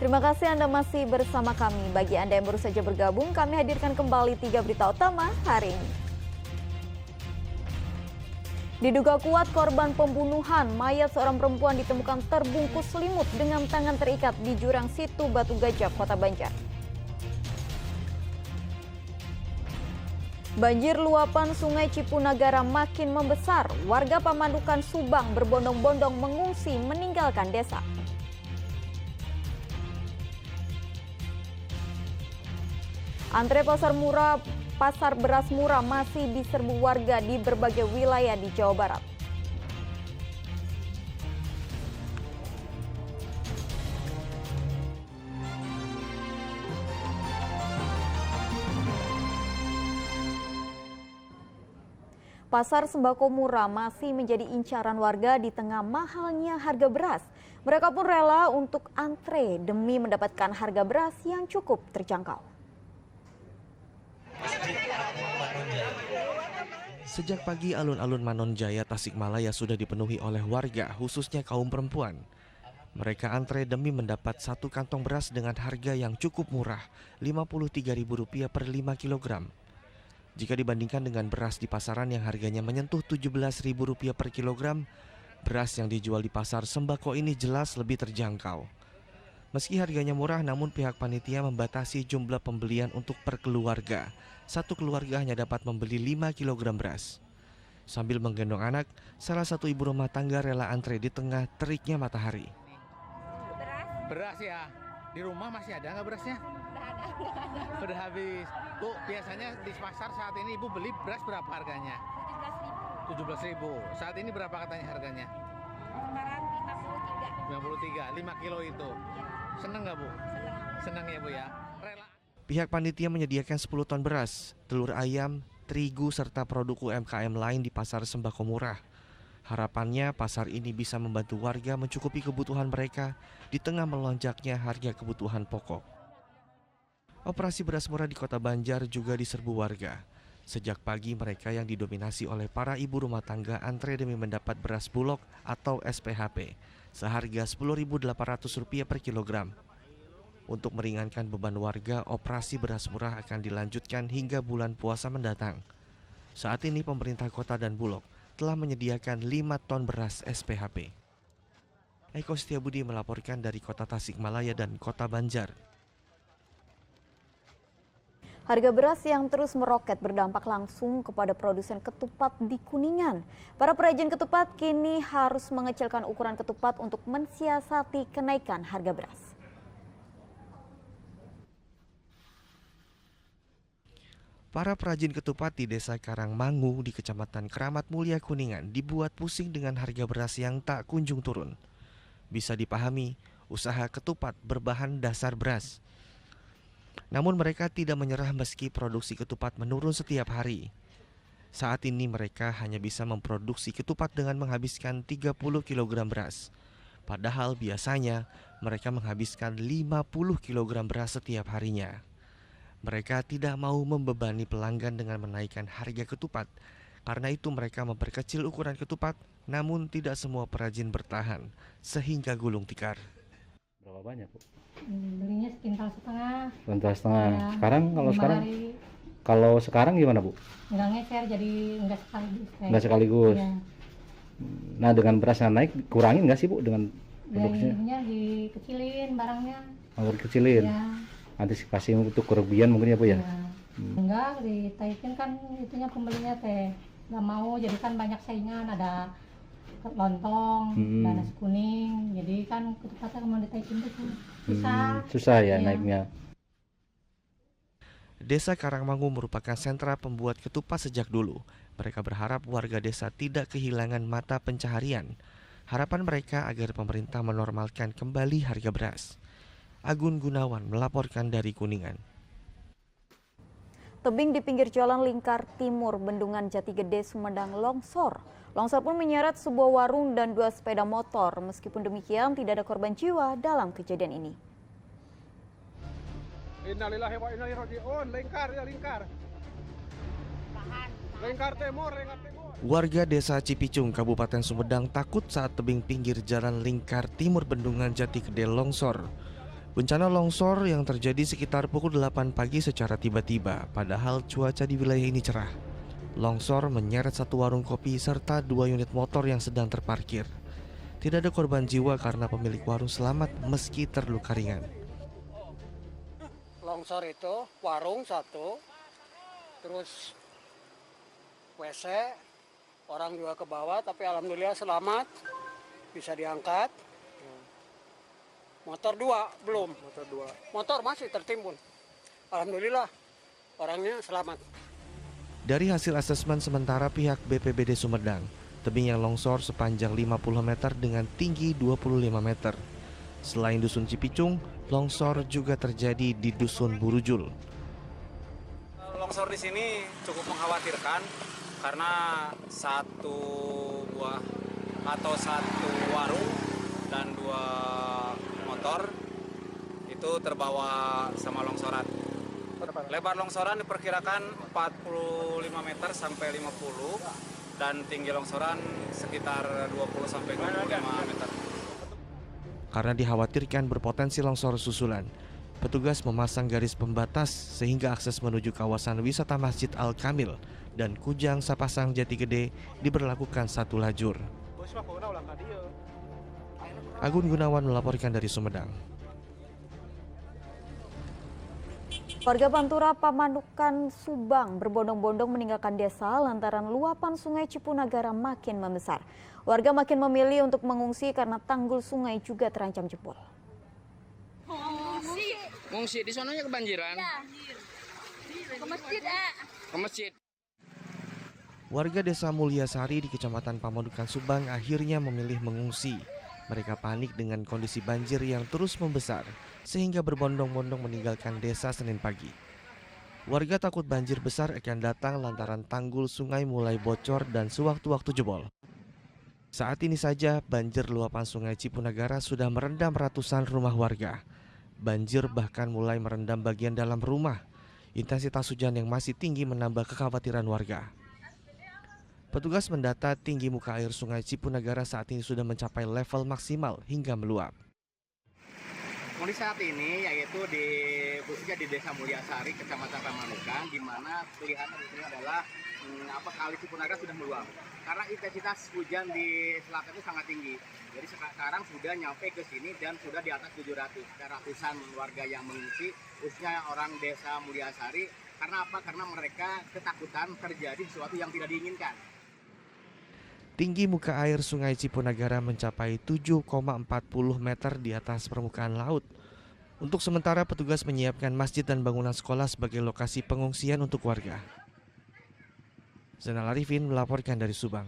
Terima kasih Anda masih bersama kami. Bagi Anda yang baru saja bergabung, kami hadirkan kembali 3 berita utama hari ini. Diduga kuat korban pembunuhan, mayat seorang perempuan ditemukan terbungkus selimut dengan tangan terikat di jurang Situ Batu Gajah, Kota Banjar. Banjir luapan Sungai Cipunagara makin membesar. Warga Pamandukan Subang berbondong-bondong mengungsi meninggalkan desa. Antre pasar beras murah masih diserbu warga di berbagai wilayah di Jawa Barat. Pasar sembako murah masih menjadi incaran warga di tengah mahalnya harga beras. Mereka pun rela untuk antre demi mendapatkan harga beras yang cukup terjangkau. Sejak pagi, alun-alun Manonjaya, Tasikmalaya sudah dipenuhi oleh warga, khususnya kaum perempuan. Mereka antre demi mendapat satu kantong beras dengan harga yang cukup murah, Rp53.000 per 5 kg. Jika dibandingkan dengan beras di pasaran yang harganya menyentuh Rp17.000 per kilogram, beras yang dijual di pasar sembako ini jelas lebih terjangkau. Meski harganya murah, namun pihak panitia membatasi jumlah pembelian untuk per keluarga. Satu keluarga hanya dapat membeli 5 kg beras. Sambil menggendong anak, salah satu ibu rumah tangga rela antre di tengah teriknya matahari. Beras ya, di rumah masih ada nggak berasnya? Sudah habis. Bu, biasanya di pasar saat ini ibu beli beras berapa harganya? 17.000. Saat ini berapa katanya harganya? Sekarang 53. 5 kilo itu. Seneng nggak Bu? Seneng ya Bu ya? Rela. Pihak panitia menyediakan 10 ton beras, telur ayam, terigu, serta produk UMKM lain di pasar sembako murah. Harapannya pasar ini bisa membantu warga mencukupi kebutuhan mereka di tengah melonjaknya harga kebutuhan pokok. Operasi beras murah di Kota Banjar juga diserbu warga. Sejak pagi mereka yang didominasi oleh para ibu rumah tangga antre demi mendapat beras bulog atau SPHP seharga Rp10.800 per kilogram. Untuk meringankan beban warga, operasi beras murah akan dilanjutkan hingga bulan puasa mendatang. Saat ini pemerintah kota dan Bulog telah menyediakan 5 ton beras SPHP. Eko Setiabudi melaporkan dari Kota Tasikmalaya dan Kota Banjar. Harga beras yang terus meroket berdampak langsung kepada produsen ketupat di Kuningan. Para perajin ketupat kini harus mengecilkan ukuran ketupat untuk mensiasati kenaikan harga beras. Para perajin ketupat di Desa Karangmangu di Kecamatan Keramat Mulia Kuningan dibuat pusing dengan harga beras yang tak kunjung turun. Bisa dipahami, usaha ketupat berbahan dasar beras. Namun mereka tidak menyerah meski produksi ketupat menurun setiap hari. Saat ini mereka hanya bisa memproduksi ketupat dengan menghabiskan 30 kg beras. Padahal biasanya mereka menghabiskan 50 kg beras setiap harinya. Mereka tidak mau membebani pelanggan dengan menaikkan harga ketupat. Karena itu mereka memperkecil ukuran ketupat, namun tidak semua perajin bertahan, sehingga gulung tikar. Berapa banyak, Bu? Belinya sekintal setengah. Sebentar setengah. Ya, Sekarang kalau sekarang gimana, Bu? Enggak ngecer, jadi enggak sekaligus. Nggak sekaligus. Ya. Nah, dengan berasnya naik, kurangin nggak sih, Bu, dengan produksinya? Ininya dikecilin barangnya. Mau kecilin. Ya. Antisipasi untuk kerugian mungkin ya, Bu ya? Ya. Enggak, ditaikin kan itunya pembelinya teh. Nggak mau, jadi kan banyak saingan, ada lontong, ada nasi kuning. Jadi kan ketupatnya mau ditaikin itu susah. Susah ya Iya. naiknya. Desa Karangmangu merupakan sentra pembuat ketupat sejak dulu. Mereka berharap warga desa tidak kehilangan mata pencaharian. Harapan mereka agar pemerintah menormalkan kembali harga beras. Agun Gunawan melaporkan dari Kuningan. Tebing di pinggir jalan Lingkar Timur, Bendungan Jatigede, Sumedang longsor. Longsor pun menyeret sebuah warung dan 2 sepeda motor. Meskipun demikian, tidak ada korban jiwa dalam kejadian ini. Innalillahi wa inna ilaihi raji'un. Lingkar ya, lingkar. Lingkar Timur, lingkar Timur. Warga desa Cipicung, Kabupaten Sumedang takut saat tebing pinggir jalan Lingkar Timur Bendungan Jatigede longsor. Bencana longsor yang terjadi sekitar pukul 8 pagi secara tiba-tiba, padahal cuaca di wilayah ini cerah. Longsor menyeret satu warung kopi serta 2 unit motor yang sedang terparkir. Tidak ada korban jiwa karena pemilik warung selamat meski terluka ringan. Longsor itu warung satu, terus WC, orang juga ke bawah, tapi alhamdulillah selamat, bisa diangkat. Motor 2 belum. Motor masih tertimbun. Alhamdulillah orangnya selamat. Dari hasil asesmen sementara pihak BPBD Sumedang, tebing yang longsor sepanjang 50 meter dengan tinggi 25 meter. Selain Dusun Cipicung, longsor juga terjadi di Dusun Burujul. Longsor di sini cukup mengkhawatirkan karena satu warung dan 2 motor itu terbawa sama longsoran. Lebar longsoran diperkirakan 45 meter sampai 50 dan tinggi longsoran sekitar 20 sampai 25 meter. Karena dikhawatirkan berpotensi longsor susulan, petugas memasang garis pembatas sehingga akses menuju kawasan wisata Masjid Al-Kamil dan Kujang Sapasang Jati Gede diberlakukan satu lajur. Agun Gunawan melaporkan dari Sumedang. Warga Pantura Pamanukan Subang berbondong-bondong meninggalkan desa lantaran luapan sungai Cipunagara makin membesar. Warga makin memilih untuk mengungsi karena tanggul sungai juga terancam jebol. Ngungsi di sononya kebanjiran. Ke masjid, Ke masjid. Warga desa Mulyasari di Kecamatan Pamanukan Subang akhirnya memilih mengungsi. Mereka panik dengan kondisi banjir yang terus membesar, sehingga berbondong-bondong meninggalkan desa Senin pagi. Warga takut banjir besar akan datang lantaran tanggul sungai mulai bocor dan sewaktu-waktu jebol. Saat ini saja banjir luapan sungai Cipunagara sudah merendam ratusan rumah warga. Banjir bahkan mulai merendam bagian dalam rumah. Intensitas hujan yang masih tinggi menambah kekhawatiran warga. Petugas mendata tinggi muka air sungai Cipunagara saat ini sudah mencapai level maksimal hingga meluap. Kondisi saat ini yaitu khususnya di Desa Mulyasari, Kecamatan Pamanukan, di mana kelihatan di sini adalah kali Cipunagara sudah meluap. Karena intensitas hujan di selatan itu sangat tinggi. Jadi sekarang sudah nyampe ke sini dan sudah di atas 700. Ratusan warga yang mengungsi, khususnya orang Desa Mulyasari. Karena apa? Karena mereka ketakutan terjadi sesuatu yang tidak diinginkan. Tinggi muka air sungai Cipunagara mencapai 7,40 meter di atas permukaan laut. Untuk sementara petugas menyiapkan masjid dan bangunan sekolah sebagai lokasi pengungsian untuk warga. Zainal Arifin melaporkan dari Subang.